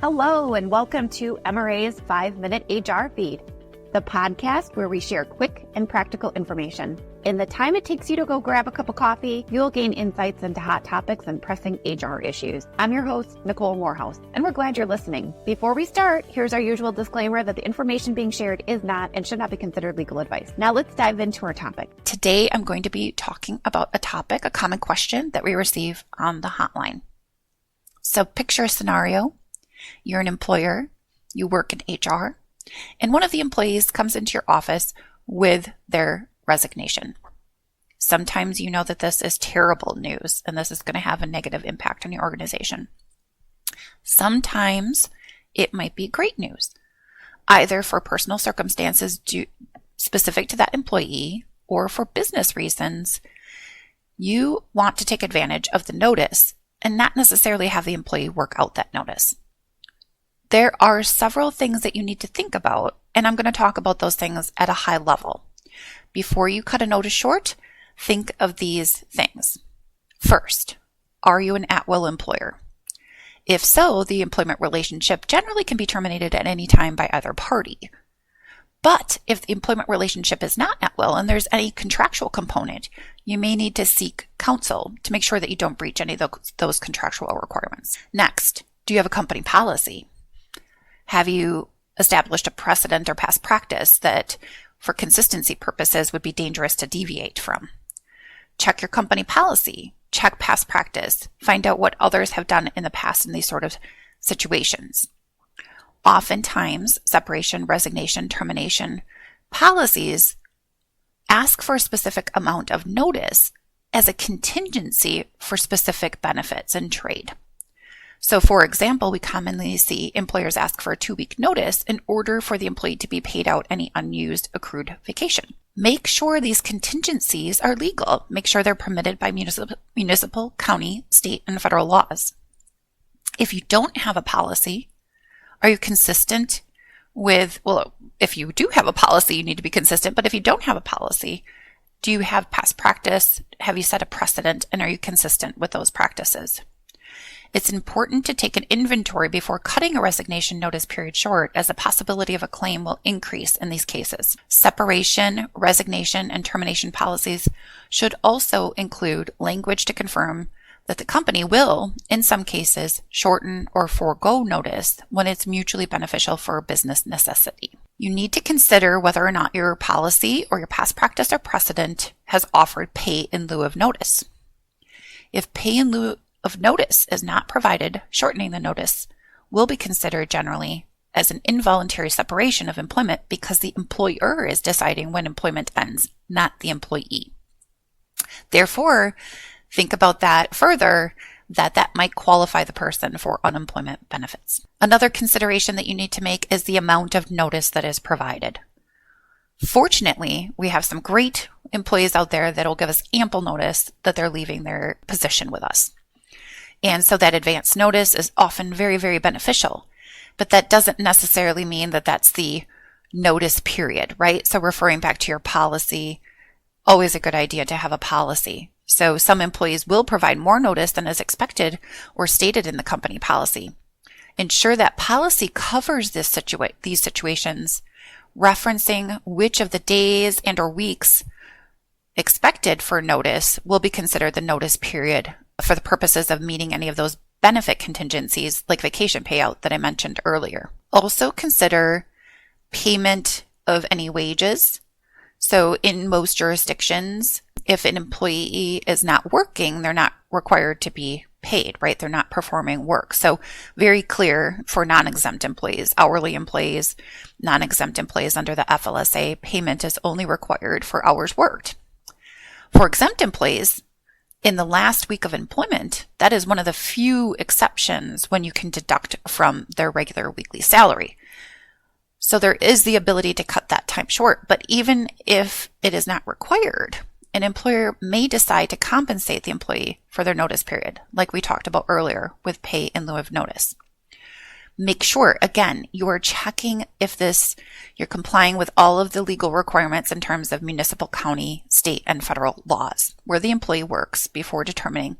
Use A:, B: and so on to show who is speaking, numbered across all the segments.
A: Hello, and welcome to MRA's 5-Minute HR Feed, the podcast where we share quick and practical information. In the time it takes you to go grab a cup of coffee, you'll gain insights into hot topics and pressing HR issues. I'm your host, Nicole Morehouse, and we're glad you're listening. Before we start, here's our usual disclaimer that the information being shared is not and should not be considered legal advice. Now let's dive into our topic.
B: Today, I'm going to be talking about a common question that we receive on the hotline. So picture a scenario. You're an employer, you work in HR, and one of the employees comes into your office with their resignation. Sometimes you know that this is terrible news and this is going to have a negative impact on your organization. Sometimes it might be great news, either for personal circumstances specific to that employee or for business reasons. You want to take advantage of the notice and not necessarily have the employee work out that notice. There are several things that you need to think about, and I'm going to talk about those things at a high level. Before you cut a notice short, think of these things. First, are you an at-will employer? If so, the employment relationship generally can be terminated at any time by either party. But if the employment relationship is not at-will and there's any contractual component, you may need to seek counsel to make sure that you don't breach any of those contractual requirements. Next, do you have a company policy? Have you established a precedent or past practice that, for consistency purposes, would be dangerous to deviate from? Check your company policy, check past practice, find out what others have done in the past in these sort of situations. Oftentimes, separation, resignation, termination policies ask for a specific amount of notice as a contingency for specific benefits and trade. So, for example, we commonly see employers ask for a 2-week notice in order for the employee to be paid out any unused accrued vacation. Make sure these contingencies are legal. Make sure they're permitted by municipal, county, state, and federal laws. If you don't have a policy, are you consistent with, if you do have a policy, you need to be consistent, but if you don't have a policy, do you have past practice? Have you set a precedent, and are you consistent with those practices? It's important to take an inventory before cutting a resignation notice period short, as the possibility of a claim will increase in these cases. Separation, resignation, and termination policies should also include language to confirm that the company will, in some cases, shorten or forego notice when it's mutually beneficial for business necessity. You need to consider whether or not your policy or your past practice or precedent has offered pay in lieu of notice. If pay in lieu of notice is not provided, shortening the notice will be considered generally as an involuntary separation of employment because the employer is deciding when employment ends, not the employee. Therefore, think about that further, that might qualify the person for unemployment benefits. Another consideration that you need to make is the amount of notice that is provided. Fortunately, we have some great employees out there that will give us ample notice that they're leaving their position with us. And so that advance notice is often very, very beneficial. But that doesn't necessarily mean that that's the notice period, right? So referring back to your policy, always a good idea to have a policy. So some employees will provide more notice than is expected or stated in the company policy. Ensure that policy covers these situations, referencing which of the days and or weeks expected for notice will be considered the notice period for the purposes of meeting any of those benefit contingencies like vacation payout that I mentioned earlier. Also consider payment of any wages. So in most jurisdictions, if an employee is not working, they're not required to be paid, right? They're not performing work. So very clear for non-exempt employees, hourly employees, non-exempt employees under the FLSA, payment is only required for hours worked. For exempt employees, in the last week of employment, that is one of the few exceptions when you can deduct from their regular weekly salary. So there is the ability to cut that time short, but even if it is not required, an employer may decide to compensate the employee for their notice period, like we talked about earlier with pay in lieu of notice. Make sure, again, you are checking if you're complying with all of the legal requirements in terms of municipal, county, state, and federal laws where the employee works before determining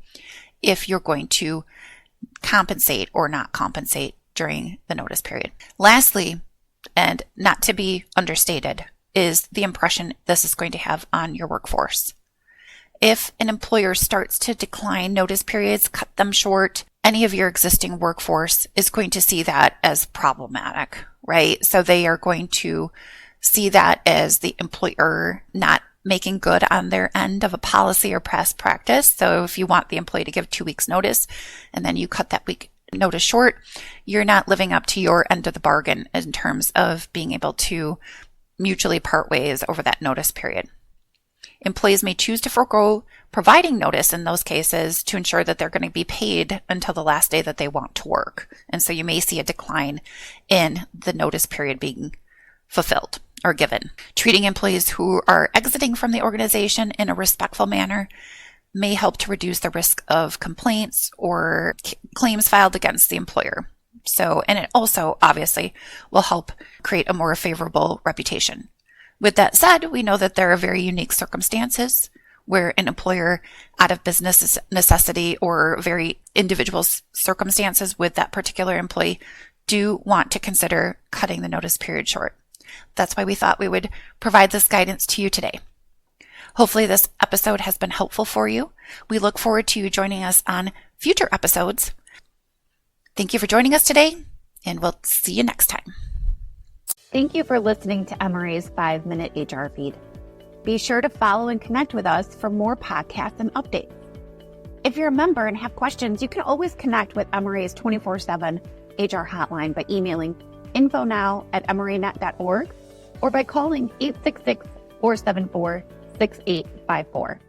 B: if you're going to compensate or not compensate during the notice period. Lastly, and not to be understated, is the impression this is going to have on your workforce. If an employer starts to decline notice periods, cut them short, any of your existing workforce is going to see that as problematic, right? So they are going to see that as the employer not making good on their end of a policy or past practice. So if you want the employee to give 2 weeks notice and then you cut that week notice short, you're not living up to your end of the bargain in terms of being able to mutually part ways over that notice period. Employees may choose to forego providing notice in those cases to ensure that they're going to be paid until the last day that they want to work. And so you may see a decline in the notice period being fulfilled or given. Treating employees who are exiting from the organization in a respectful manner may help to reduce the risk of complaints or claims filed against the employer. And it also obviously will help create a more favorable reputation. With that said, we know that there are very unique circumstances where an employer, out of business necessity or very individual circumstances with that particular employee, do want to consider cutting the notice period short. That's why we thought we would provide this guidance to you today. Hopefully this episode has been helpful for you. We look forward to you joining us on future episodes. Thank you for joining us today, and we'll see you next time.
A: Thank you for listening to MRA's 5-Minute HR Feed. Be sure to follow and connect with us for more podcasts and updates. If you're a member and have questions, you can always connect with MRA's 24/7 HR hotline by emailing infonow@mranet.org or by calling 866-474-6854.